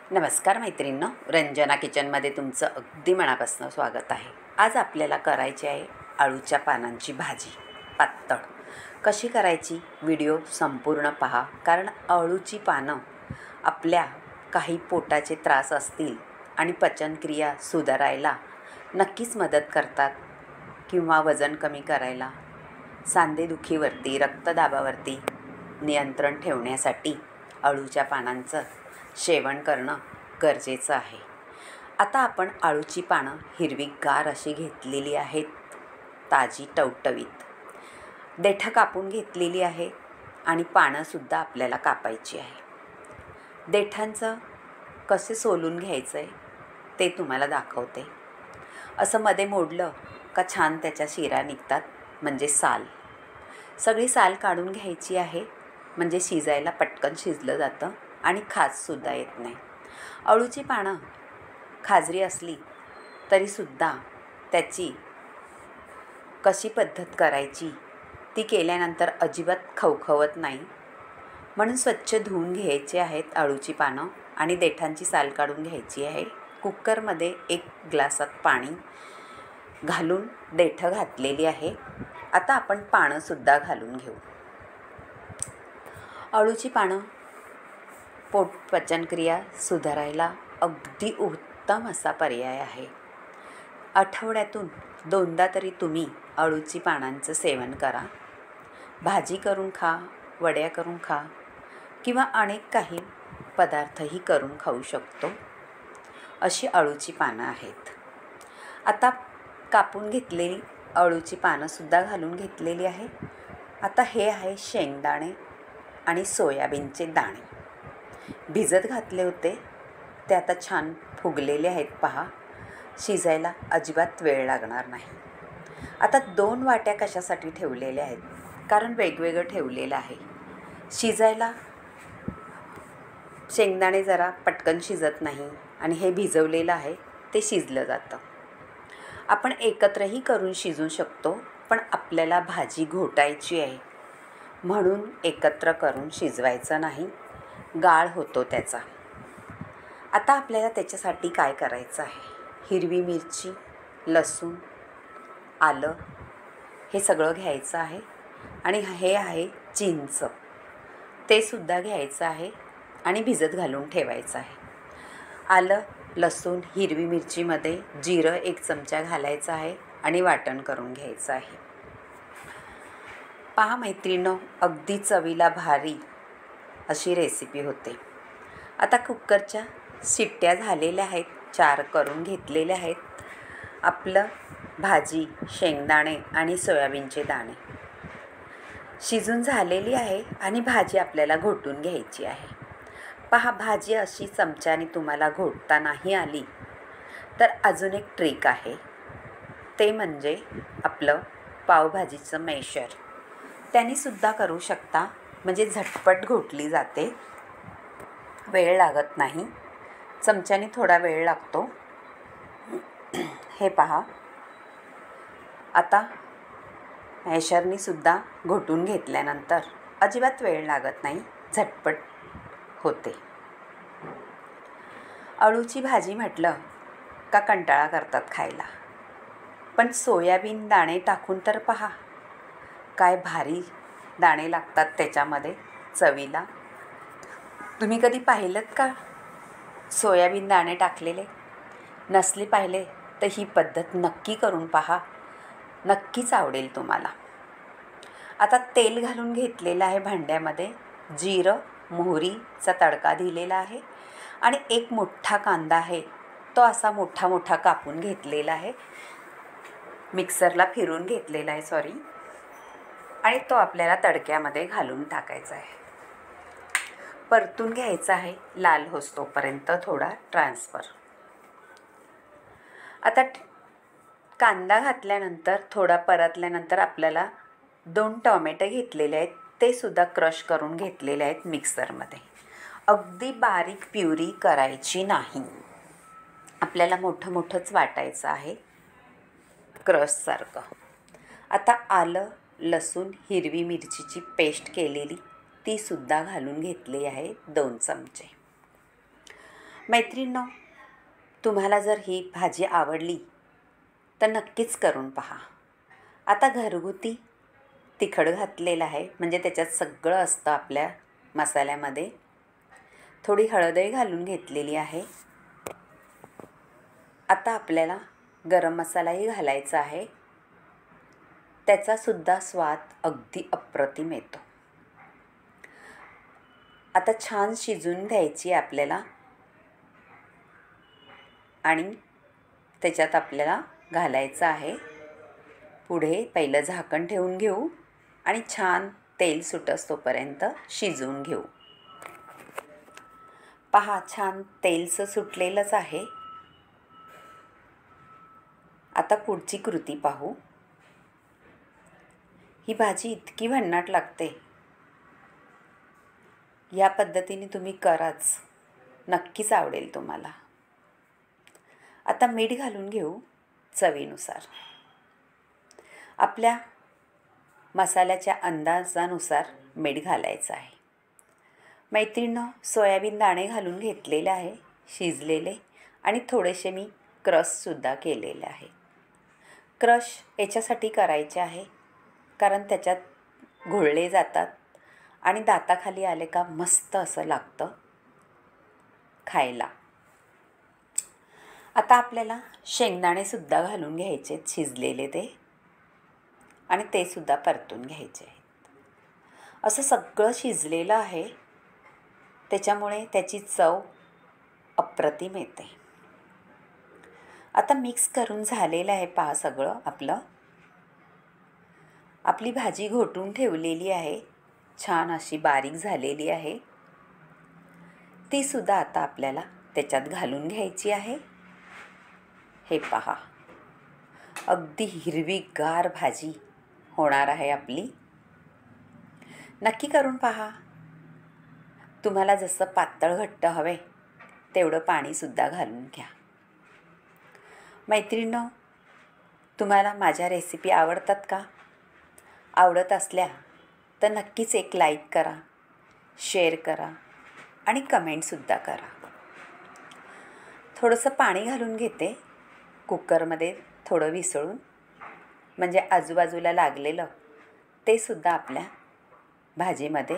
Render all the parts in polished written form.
नमस्कार मैत्रिणींनो, रंजना किचनमध्ये तुमचं अगदी मनापासून स्वागत आहे. आज आपल्याला करायची आहे अळूच्या पानांची भाजी पातळ. कशी करायची व्हिडिओ संपूर्ण पहा, कारण अळूची पानं आपल्या काही पोटाचे त्रास असतील आणि पचनक्रिया सुधारायला नक्कीच मदत करतात, किंवा वजन कमी करायला, सांधेदुखीवरती, रक्तदाबावरती नियंत्रण ठेवण्यासाठी अळूच्या पानांचं सेवन करणं गरजेचं आहे. आता आपण अळूची पानं हिरवीगार अशी घेतलेली आहेत, ताजी टवटवीत. देठं कापून घेतलेली आहे आणि पानंसुद्धा आपल्याला कापायची आहे. देठांचं कसे सोलून घ्यायचं आहे ते तुम्हाला दाखवते. असं मध्ये मोडलं का छान त्याच्या शिरा निघतात, म्हणजे साल. सगळी साल काढून घ्यायची आहे, म्हणजे शिजायला पटकन शिजलं जातं आणि खाजसुद्धा येत नाही. अळूची पानं खाजरी असली तरीसुद्धा त्याची कशी पद्धत करायची ती केल्यानंतर अजिबात खवखवत नाही. म्हणून स्वच्छ धुवून घ्यायचे आहेत अळूची पानं आणि देठांची साल काढून घ्यायची आहे. कुकरमध्ये 1 ग्लासात पाणी घालून देठं घातलेली आहे. आता आपण पानंसुद्धा घालून घेऊ. अळूची पानं पोट पचनक्रिया सुधारायला अगदी उत्तम असा पर्याय आहे. आठवड्यातून 2दा तरी तुम्ही अळूची पानांचं सेवन करा. भाजी करून खा, वड्या करून खा, किंवा अनेक काही पदार्थही करून खाऊ शकतो. अशी अळूची पानं आहेत. आता कापून घेतलेली अळूची पानंसुद्धा घालून घेतलेली आहे. आता हे आहे शेंगदाणे आणि सोयाबीनचे दाणे. भिजत घातले होते ते आता छान फुगलेले आहेत पहा. शिजायला अजिबात वेळ लागणार नाही. आता 2 वाट्या कशासाठी ठेवलेल्या आहेत, कारण वेगवेगळं ठेवलेलं आहे. शिजायला शेंगदाणे जरा पटकन शिजत नाही आणि हे भिजवलेलं आहे ते शिजलं जातं. आपण एकत्रही करून शिजू शकतो, पण आपल्याला भाजी घोटायची आहे म्हणून एकत्र करून शिजवायचं नाही, गाळ होतो त्याचा. आता आपल्याला त्याच्यासाठी काय करायचं आहे, हिरवी मिरची, लसूण, आलं हे सगळं घ्यायचं आहे. आणि हे आहे चिंच, ते सुद्धा घ्यायचं आहे आणि भिजत घालून ठेवायचं आहे. आलं, लसूण, हिरवी मिरचीमध्ये जिरं 1 चमचा घालायचं आहे आणि वाटण करून घ्यायचं आहे. पहा मैत्रिणींनो, अगदी चवीला भारी अशी रेसिपी होते. आता कुकरच्या शिट्ट्या झालेल्या आहेत, 4 करून घेतलेल्या आहेत. आपलं भाजी, शेंगदाणे आणि सोयाबीनचे दाणे शिजून झालेली आहे आणि भाजी आपल्याला घोटून घ्यायची आहे. पहा, भाजी अशी चमच्याने तुम्हाला घोटता नाही आली तर अजून एक ट्रिक आहे, ते म्हणजे आपलं पावभाजीचं मॅशर. त्यानेसुद्धा करू शकता, म्हणजे झटपट घोटली जाते, वेळ लागत नाही. चमच्याने थोडा वेळ लागतो. हे पहा, आता मॅशरनीसुद्धा घोटून घेतल्यानंतर अजिबात वेळ लागत नाही, झटपट होते. अळूची भाजी म्हटलं का कंटाळा करतात खायला, पण सोयाबीन दाणे टाकून तर पहा काय भारी दाणे लागतात त्याच्यामध्ये चवीला. तुम्ही कधी पाहिलंत का सोयाबीन दाणे टाकलेले? नसले पाहिले तर ही पद्धत नक्की करून पहा, नक्कीच आवडेल तुम्हाला. आता तेल घालून घेतलेलं आहे भांड्यामध्ये. जिरं, मोहरीचा तडका दिलेला आहे आणि 1 मोठा कांदा आहे, तो असा मोठा मोठा कापून घेतलेला आहे, मिक्सरला फिरून घेतलेला आहे आणि तो आपल्याला तडक्यामध्ये घालून टाकायचा आहे. परतून घ्यायचा आहे लाल होस्तोपर्यंत, थोडा ट्रान्सफर. आता कांदा घातल्यानंतर थोडा परतल्यानंतर आपल्याला 2 टोमॅटो घेतलेले आहेत, ते सुद्धा क्रश करून घेतलेले आहेत मिक्सरमध्ये. अगदी बारीक प्युरी करायची नाही, आपल्याला मोठं मोठंच वाटायचं आहे, क्रशसारखं. आता आलं, लसूण, हिरवी मिरचीची पेस्ट केलेली ती सुद्धा घालून घेतली आहे 2 चमचे. मैत्रिणींनो, तुम्हाला जर ही भाजी आवडली तर नक्कीच करून पहा. आता घरगुती तिखट घातलेलं आहे, म्हणजे त्याच्यात सगळं असतं आपल्या मसाल्यामध्ये. थोडी हळदही घालून घेतलेली आहे. आता आपल्याला गरम मसालाही घालायचा आहे. त्याचासुद्धा स्वाद अगदी अप्रतिम येतो. आता छान शिजून द्यायची आपल्याला आणि त्याच्यात आपल्याला घालायचं आहे. पुढे पहिलं झाकण ठेवून घेऊ आणि छान तेल सुटस तोपर्यंत शिजवून घेऊ. पहा, छान तेलचं सुटलेलंच आहे. आता पुढची कृती पाहू. ही भाजी इतकी भन्नाट लागते. या पद्धतीने तुम्ही कराच, नक्कीच आवडेल तुम्हाला. आता मीठ घालून घेऊ चवीनुसार. आपल्या मसाल्याच्या अंदाजानुसार मीठ घालायचं आहे. मैत्रिणींनो, सोयाबीन दाणे घालून घेतलेले आहे शिजलेले, आणि थोडेसे मी क्रशसुद्धा केलेले आहे. क्रश याच्यासाठी करायचे आहे कारण त्याच्यात घोळले जातात आणि दाताखाली आले का मस्त असं लागतं खायला. आता आपल्याला शेंगदाणेसुद्धा घालून घ्यायचे शिजलेले ते, आणि ते सुद्धा परतून घ्यायचे आहेत. असं सगळं शिजलेलं आहे, त्याच्यामुळे त्याची चव अप्रतिम येते. आता मिक्स करून झालेलं आहे पहा सगळं आपलं. आपली भाजी घोटून ठेवलेली आहे, छान अशी बारीक झालेली आहे. ती सुद्धा आता आपल्याला त्याच्यात घालून घ्यायची आहे. हे पहा, अगदी हिरवीगार भाजी होणार आहे आपली. नक्की करून पहा. तुम्हाला जसं पातळ घट्ट हवे तेवढं पाणीसुद्धा घालून घ्या. मैत्रिणींनो, तुम्हाला माझ्या रेसिपी आवडतात का? आवडत असल्या तर नक्कीच एक लाईक करा, शेअर करा आणि कमेंटसुद्धा करा. थोडंसं पाणी घालून घेते कुकरमध्ये, थोडं विसळून, म्हणजे आजूबाजूला लागलेलं ते सुद्धा आपल्या भाजीमध्ये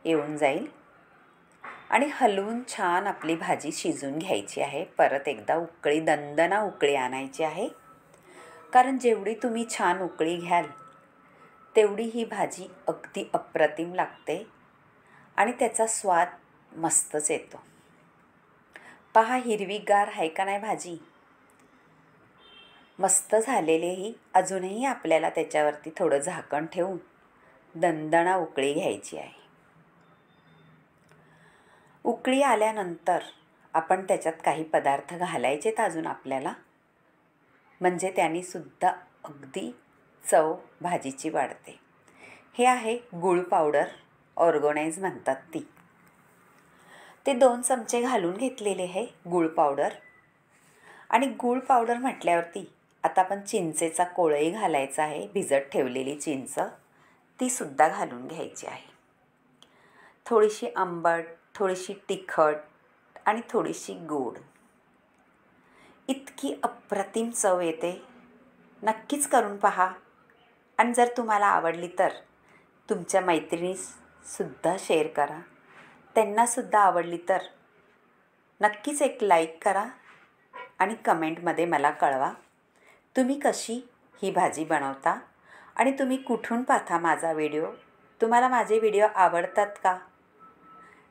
येऊन जाईल. आणि हलवून छान आपली भाजी शिजून घ्यायची आहे. परत एकदा उकळी, दणदणा उकळी आणायची आहे. कारण जेवढी तुम्ही छान उकळी घ्याल तेवढी ही भाजी अगदी अप्रतिम लागते आणि त्याचा स्वाद मस्तच येतो. पहा, हिरवीगार आहे का नाही भाजी? मस्त झालेली. अजूनही आपल्याला त्याच्यावरती थोडं झाकण ठेवून दणदणा उकळी घ्यायची आहे. उकळी आल्यानंतर आपण त्याच्यात काही पदार्थ घालायचेत अजून आपल्याला, म्हणजे त्यांनी सुद्धा अगदी चव भाजीची वाढते. हे आहे गूळ पावडर, ऑर्गनाइज म्हणतात ती. ते 2 चमचे घालून घेतलेले आहे गूळ पावडर. आणि गूळ पावडर म्हटल्यावरती आता आपण चिंचेचा कोळही घालायचा आहे. भिजत ठेवलेली चिंच ती सुद्धा घालून घ्यायची आहे. थोडीशी आंबट, थोडीशी तिखट आणि थोडीशी गोड. इतकी अप्रतिम चव येते. नक्कीच करून पहा. आणि जर तुम्हाला आवडली तर तुमच्या मैत्रिणीसुद्धा शेअर करा. त्यांनासुद्धा आवडली तर नक्कीच एक लाईक करा आणि कमेंटमध्ये मला कळवा तुम्ही कशी ही भाजी बनवता आणि तुम्ही कुठून पाहता माझा व्हिडिओ. तुम्हाला माझे व्हिडिओ आवडतात का?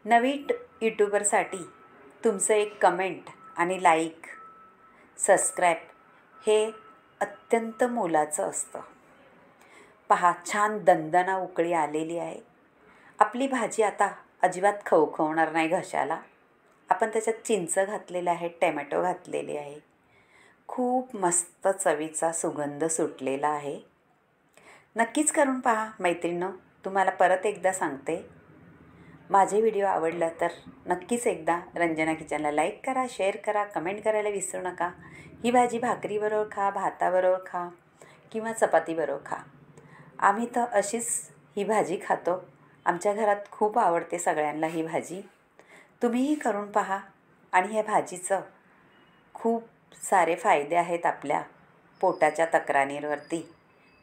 नवीन यूट्यूबरसाठी तुमचं एक कमेंट आणि लाईक, सबस्क्राईब हे अत्यंत मोलाचं असतं. पहा, छान दणदणा उकळी आलेली आहे. आपली भाजी आता अजिबात खवखवणार नाही घशाला. आपण त्याच्यात चिंच घातलेलं आहे, टॅमॅटो घातलेले आहे. खूप मस्त चवीचा सुगंध सुटलेला आहे. नक्कीच करून पहा मैत्रिणींनो. तुम्हाला परत एकदा सांगते, माझे व्हिडिओ आवडला तर नक्कीच एकदा रंजना किचनला लाईक करा, शेअर करा, कमेंट करायला विसरू नका. ही भाजी भाकरीबरोबर खा, भाताबरोबर खा किंवा चपातीबरोबर खा. आम्ही तर अशीच ही भाजी खातो. आमच्या घरात खूप आवडते सगळ्यांना ही भाजी. तुम्हीही करून पहा आणि ह्या भाजीचं खूप सारे फायदे आहेत आपल्या पोटाच्या तक्रारींवरती.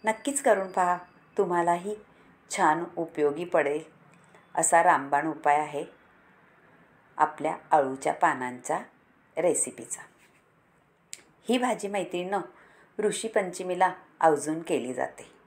नक्कीच करून पहा, तुम्हालाही छान उपयोगी पडेल असा रामबाण उपाय आहे आपल्या अळूच्या पानांच्या रेसिपीचा. ही भाजी मैत्रिणींनो ऋषीपंचमीला आवर्जून केली जाते.